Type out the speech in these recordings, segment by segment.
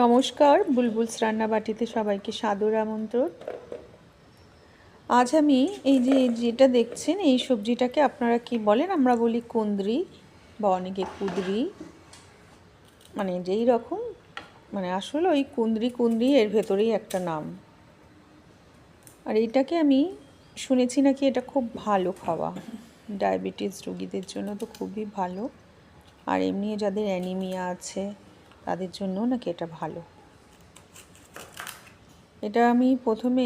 নমস্কার, বুলবুলস রান্নাবাটিতে সবাইকে সাদর আমন্ত্রণ। আজ আমি এই যে যেটা দেখছেন এই সবজিটাকে আপনারা কি বলেন? আমরা বলি কুঁদরি বা অনেকে কুঁদরি, মানে যেই রকম, মানে আসলে ওই কুঁদরি এর ভেতরেই একটা নাম। আর এইটাকে আমি শুনেছি নাকি এটা খুব ভালো খাওয়া, ডায়াবেটিস রোগীদের জন্য তো খুবই ভালো। আর এমনি যাদের অ্যানিমিয়া আছে তাদের জন্যও নাকি এটা ভালো। এটা আমি প্রথমে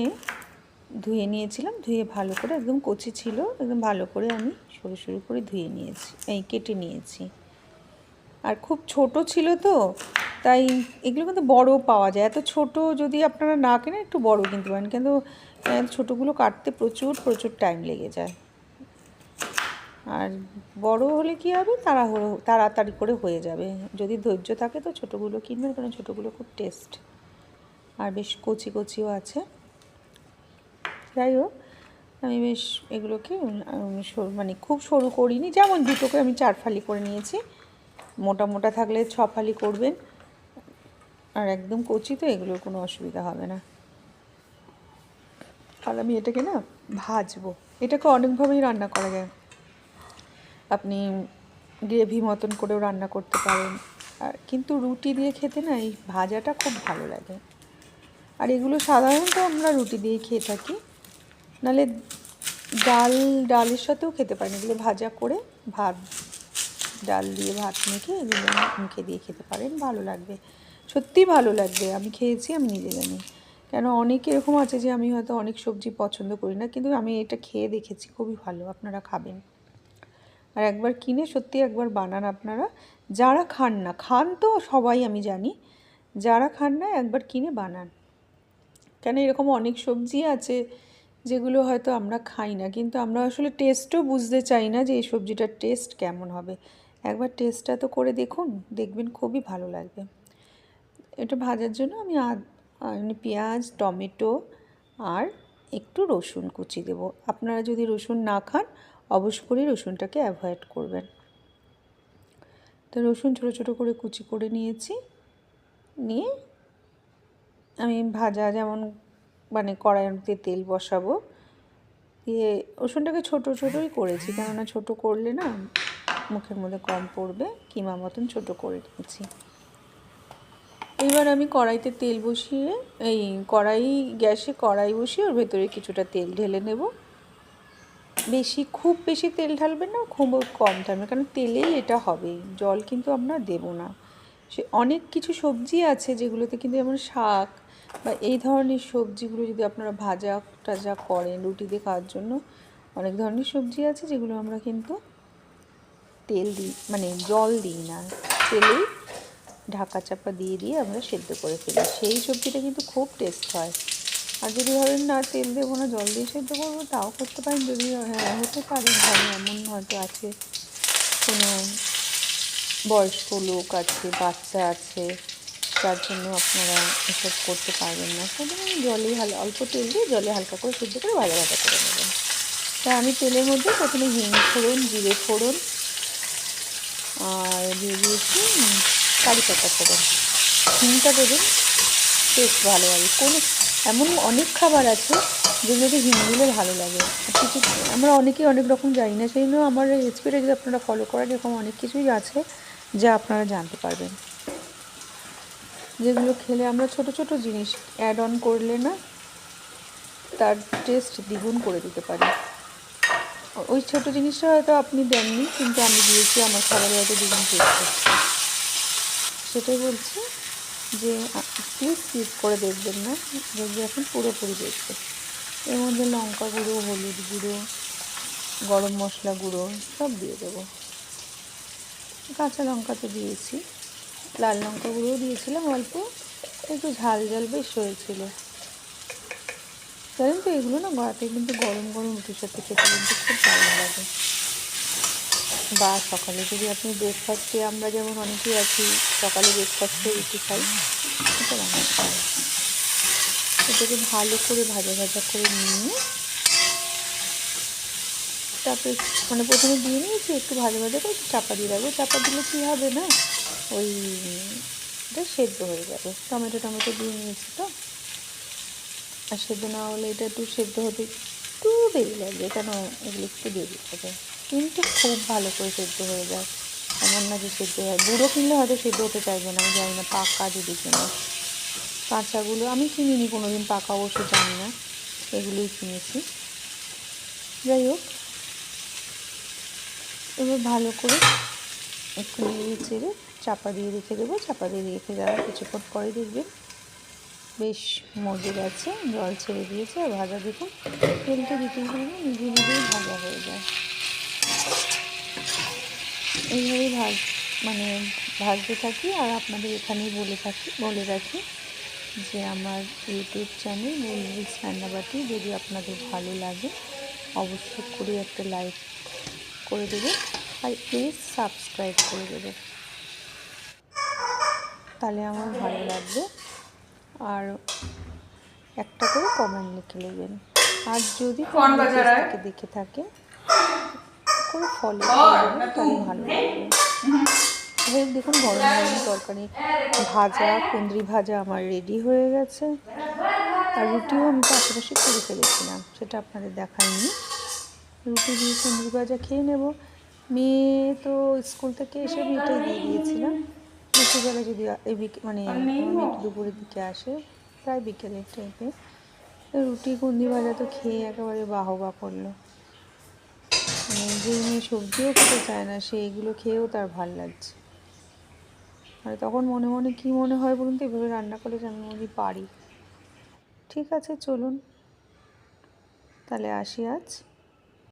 ধুয়ে নিয়েছিলাম, ধুয়ে ভালো করে, একদম কচি ছিল, একদম ভালো করে আমি সরু সরু করে ধুয়ে নিয়েছি, কেটে নিয়েছি। আর খুব ছোট ছিল তো, তাই এগুলো কিন্তু বড়ও পাওয়া যায়। এত ছোট যদি আপনারা না কেনেন একটু বড় কিনতে পারেন, কিন্তু ছোটোগুলো কাটতে প্রচুর প্রচুর টাইম লেগে যায়। আর বড় হলে কী হবে, তাড়াতাড়ি করে হয়ে যাবে। যদি ধৈর্য থাকে তো ছোটোগুলো কিনবেন, কারণ ছোটোগুলো খুব টেস্ট আর বেশ কচি কচিও আছে। যাই হোক, আমি বেশ এগুলোকে মানে খুব সরু করিনি, যেমন দুটোকে আমি 4 ফালি করে নিয়েছি। মোটা মোটা থাকলে 6 ফালি করবেন, আর একদম কচি তো এগুলোর কোনো অসুবিধা হবে না। আর আমি এটাকে না ভাজবো। এটাকে অনেকভাবেই রান্না করা যায়। আপনি গ্রেভি মতন করেও রান্না করতে পারেন, আর কিন্তু রুটি দিয়ে খেতে না এই ভাজাটা খুব ভালো লাগে। আর এগুলো সাধারণত আমরা রুটি দিয়েই খেয়ে থাকি, নাহলে ডালের সাথেও খেতে পারেন। এগুলো ভাজা করে ভাত, ডাল দিয়ে ভাত মেখে এগুলো মুখে দিয়ে খেতে পারেন, ভালো লাগবে, সত্যিই ভালো লাগবে। আমি খেয়েছি, আমি নিজে জানি। কেন অনেকে এরকম আছে যে আমি হয়তো অনেক সবজি পছন্দ করি না, কিন্তু আমি এটা খেয়ে দেখেছি, খুবই ভালো। আপনারা খাবেন, আর একবার কিনে সত্যি একবার বানান আপনারা। যারা খান না, খান তো সবাই আমি জানি, যারা খান না একবার কিনে বানান। কেন এরকম অনেক সবজি আছে যেগুলো হয়তো আমরা খাই না, কিন্তু আমরা আসলে টেস্টও বুঝতে চাই না যে এই সবজিটার টেস্ট কেমন হবে। একবার টেস্টটা তো করে দেখুন, দেখবেন খুবই ভালো লাগবে। এটা ভাজার জন্য আমি পেঁয়াজ, টমেটো আর একটু রসুন কুচি দেবো। আপনারা যদি রসুন না খান অবশ্য করে রসুনটাকে অ্যাভয়েড করবেন। তো রসুন ছোটো ছোটো করে কুচি করে নিয়েছি, নিয়ে আমি ভাজা যেমন মানে কড়াইতে তেল বসাবো, দিয়ে রসুনটাকে ছোটো ছোটোই করেছি, কেননা ছোটো করলে না মুখের মধ্যে কম পড়বে, কিমা মতন ছোটো করে নিয়েছি। এবার আমি কড়াইতে তেল বসিয়ে, গ্যাসে কড়াই বসিয়ে ওর ভেতরে কিছুটা তেল ঢেলে নেব। খুব বেশি তেল ঢালবেন না, খুব কম ঢালবেন, কারণ তেলেই এটা হবে, জল কিন্তু আমরা দেব না। সে অনেক কিছু সবজি আছে যেগুলোতে কিন্তু, যেমন শাক বা এই ধরনের সবজিগুলো যদি আপনারা ভাজা টাজা করেন রুটি দিয়ে খাওয়ার জন্য, অনেক ধরনের সবজি আছে যেগুলো আমরা কিন্তু তেল দিই, মানে জল দিই না, তেলেই ঢাকা চাপা দিয়ে আমরা সেদ্ধ করে ফেলি। সেই সবজিটা কিন্তু খুব টেস্ট হয়। আর যদি ধরেন না তেল দেবো না, জল দিয়ে সেদ্ধ করবো, তাও করতে পারেন। যদি হতে পারে ঘরে এমন হয়তো আছে কোনো বয়স্ক লোক আছে, বাচ্চা আছে, যার জন্য আপনারা এসব করতে পারবেন না, সেজন্য জলে অল্প তেল দিয়ে জলে হালকা করে সেদ্ধ করে ভাজা ভাজা করে নেবেন। তাই আমি তেলের মধ্যে প্রথমে হিং ফোড়ন, জিরে ফোড়ন আর দিয়ে দিয়েছি কারি পাতা ফোড়ন। হিংটা দেবেন, টেস্ট ভালো লাগে। এমন অনেক খাবার আছে যেগুলোতে হিং দিলে ভালো লাগে। কিছু আমরা অনেকেই অনেক রকম জানি না, সেই জন্য আমার রেসিপিটা যদি আপনারা ফলো করেন, এরকম অনেক কিছুই আছে যা আপনারা জানতে পারবেন, যেগুলো খেলে আমরা ছোট ছোট জিনিস অ্যাড অন করলে না তার টেস্ট দ্বিগুণ করে দিতে পারি। ওই ছোট জিনিসটা হয়তো আপনি দেননি, কিন্তু আমি দিয়েছি, আমার খাবারে হয়তো দ্বিগুণ টেস্ট হচ্ছে। সেটাই বলছি যে প্লিজ স্কিপ করে দেখবেন না, যদি এখন পুরোপুরি দেখবে। এর মধ্যে লঙ্কা গুঁড়ো, হলুদ গুঁড়ো, গরম মশলা গুঁড়ো সব দিয়ে দেবো। কাঁচা লঙ্কা তো দিয়েছি, লাল লঙ্কা গুঁড়োও দিয়েছিলাম অল্প, একটু ঝাল ঝাল বেশ হয়েছিল। জানেন তো এগুলো না রাতে কিন্তু গরম গরম রুটির সাথে খেতে কিন্তু খুব ভালো লাগে। বা সকালে যদি আপনি ব্রেকফাস্টে, আমরা যেমন অনেকেই আছি সকালে ব্রেকফাস্টে রুটি খাই, এটা বানাতে পারেন। এটাকে ভালো করে ভাজা ভাজা করে নিয়ে তারপরে মানে প্রথমে দিয়ে নিয়েছি, একটু ভাজা ভাজা করে একটু চাপা দিয়ে রাখবো। চাপা দিলে কী হবে না, ওই এটা সেদ্ধ হয়ে যাবে। টমেটো দিয়ে নিয়েছি তো, আর সেদ্ধ না হলে এটা একটু সেদ্ধ হতে একটু দেরি লাগবে, কেন এগুলো একটু দেরি লাগে, কিন্তু খুব ভালো করে সেদ্ধ হয়ে যায়। এমন না যে সেদ্ধ হয়, বুড়ো কিনলে হয়তো সেদ্ধ হতে চাইবে না, আমি জানি না, পাকা যদি কিনে। কাঁচাগুলো আমি কিনিনি কোনো দিন, পাকা অবশ্য জানি না, এগুলোই কিনেছি। যাই হোক, এবার ভালো করে একটু নেড়ে চেড়ে চাপা দিয়ে রেখে দেবো। চাপা দিয়ে রেখে দেওয়ার কিছুক্ষণ পরে দেখবেন বেশ মজে গেছে, জল ছেড়ে দিয়েছে। আর ভাজা দেখুন, তেল তো দিতেই হবে না, নিজেই ভাজা হয়ে যায়। এইভাবেই মানে ভাজতে থাকি। আর আপনাদের এখানেই বলে রাখি যে আমার ইউটিউব চ্যানেল বুলবুলস রান্নাবাটি যদি আপনাদের ভালো লাগে অবশ্যই করে একটা লাইক করে দেবে, আর প্লিজ সাবস্ক্রাইব করে দেবে, তাহলে আমার ভালো লাগবে। আর একটা করে কমেন্ট লিখে নেবেন। আর যদি থেকে দেখে থাকেন করে ফলো করে দেবেন, তাহলে ভালো লাগবে। দেখুন গরম গরম তরকারি কুঁদরি ভাজা আমার রেডি হয়ে গেছে। আর রুটিও আমি পাশাপাশি করে ফেলেছিলাম, সেটা আপনাদের দেখাইনি। রুটি দিয়ে কুঁদরি ভাজা খেয়ে নেব। মেয়ে তো স্কুল থেকে এসে আমি এটাই দিয়ে দিয়েছিলাম। দুপুরবেলা যদি মানে আমার মেয়ে একটু দুপুরের দিকে আসে, প্রায় বিকেলের টাইপে, রুটি কুঁদরি ভাজা তো খেয়ে একেবারে বাহবা করলো। মানে যে মেয়ে সবজিও খেতে চায় না, সে এগুলো খেয়েও তার ভাল লাগছে। মানে তখন মনে মনে কী মনে হয় বলুন তো, এভাবে রান্না করলে যে আমি মনে পারি। ঠিক আছে, চলুন তাহলে আসি আজ।